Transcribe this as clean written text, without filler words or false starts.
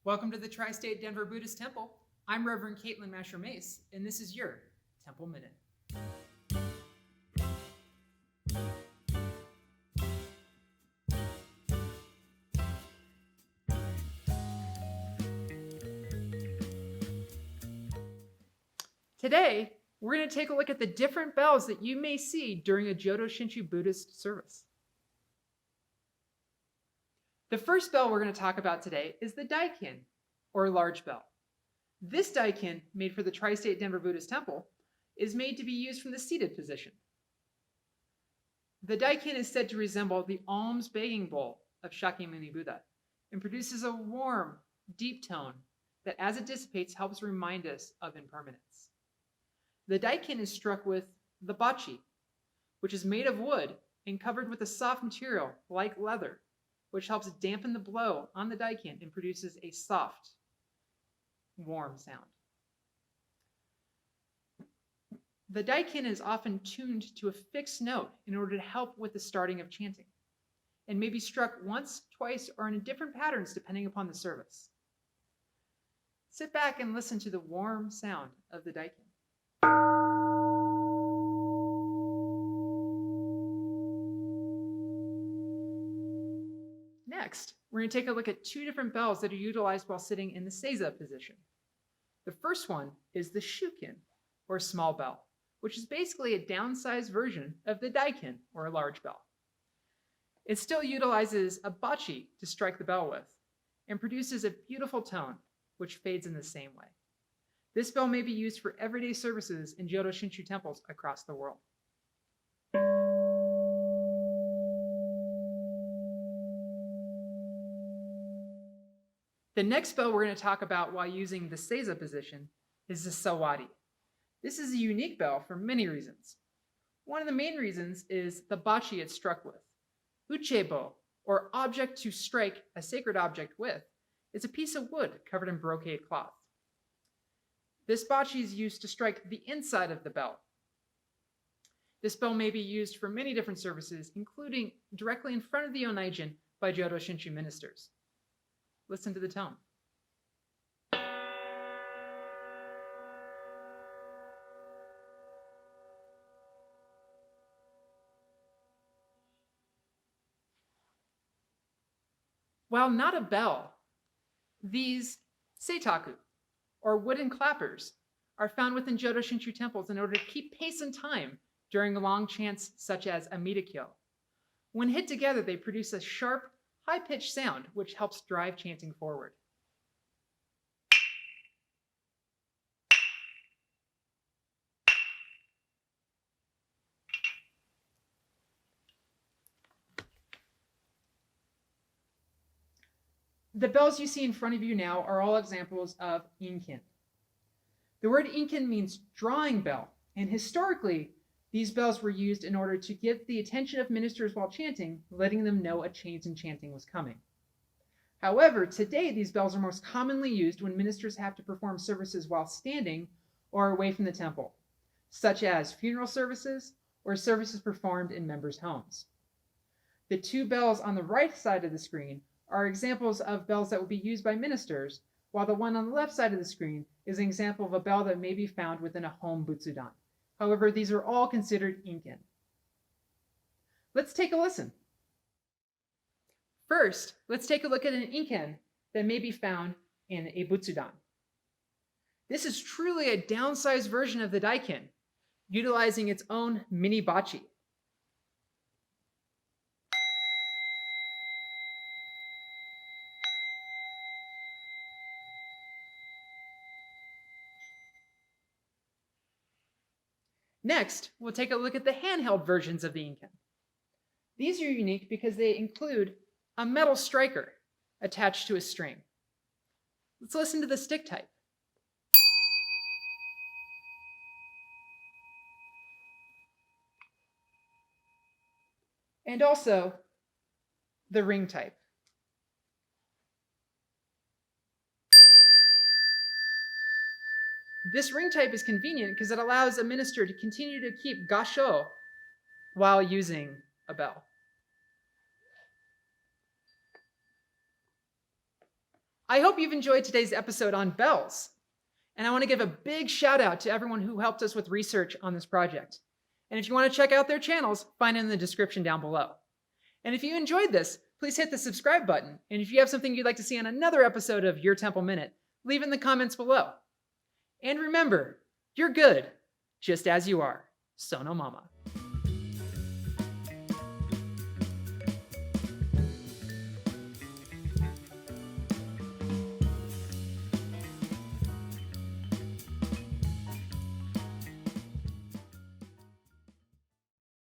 Welcome to the Tri-State Denver Buddhist Temple. I'm Reverend Caitlin Masher-Mace, and this is your Temple Minute. Today, we're going to take a look at the different bells that you may see during a Jodo Shinshu Buddhist service. The first bell we're going to talk about today is the Dyken, or large bell. This Dyken, made for the Tri-State Denver Buddhist Temple, is made to be used from the seated position. The Dyken is said to resemble the alms begging bowl of Shakyamuni Buddha and produces a warm, deep tone that as it dissipates helps remind us of impermanence. The Dyken is struck with the Bocce, which is made of wood and covered with a soft material like leather, which helps dampen the blow on the Dyken and produces a soft, warm sound. The Dyken is often tuned to a fixed note in order to help with the starting of chanting, and may be struck once, twice, or in different patterns depending upon the service. Sit back and listen to the warm sound of the Dyken. Next, we're going to take a look at two different bells that are utilized while sitting in the Seiza position. The first one is the Shuken, or small bell, which is basically a downsized version of the Dyken, or a large bell. It still utilizes a Bocce to strike the bell with, and produces a beautiful tone, which fades in the same way. This bell may be used for everyday services in Jodo Shinshu temples across the world. The next bell we're going to talk about while using the Seiza position is the Sawari. This is a unique bell for many reasons. One of the main reasons is the Bocce it's struck with. Uchebo, or object to strike a sacred object with, is a piece of wood covered in brocade cloth. This Bocce is used to strike the inside of the bell. This bell may be used for many different services, including directly in front of the Onaijin by Jodo Shinshu ministers. Listen to the tone. While not a bell, these seitaku, or wooden clappers, are found within Jodo Shinshu temples in order to keep pace and time during long chants such as a midakyo. When hit together, they produce a sharp, high-pitched sound, which helps drive chanting forward. The bells you see in front of you now are all examples of Incan. The word Incan means drawing bell, and historically, these bells were used in order to get the attention of ministers while chanting, letting them know a change in chanting was coming. However, today these bells are most commonly used when ministers have to perform services while standing or away from the temple, such as funeral services or services performed in members' homes. The two bells on the right side of the screen are examples of bells that will be used by ministers, while the one on the left side of the screen is an example of a bell that may be found within a home butsudan. However, these are all considered Incan. Let's take a listen. First, let's take a look at an Incan that may be found in a butsudan. This is truly a downsized version of the Dyken, utilizing its own mini Bocce. Next, we'll take a look at the handheld versions of the Incan. These are unique because they include a metal striker attached to a string. Let's listen to the stick type. And also the ring type. This ring type is convenient because it allows a minister to continue to keep gasho while using a bell. I hope you've enjoyed today's episode on bells. And I want to give a big shout out to everyone who helped us with research on this project. And if you want to check out their channels, find it in the description down below. And if you enjoyed this, please hit the subscribe button. And if you have something you'd like to see on another episode of Your Temple Minute, leave it in the comments below. And remember, you're good, just as you are. Sono Mama.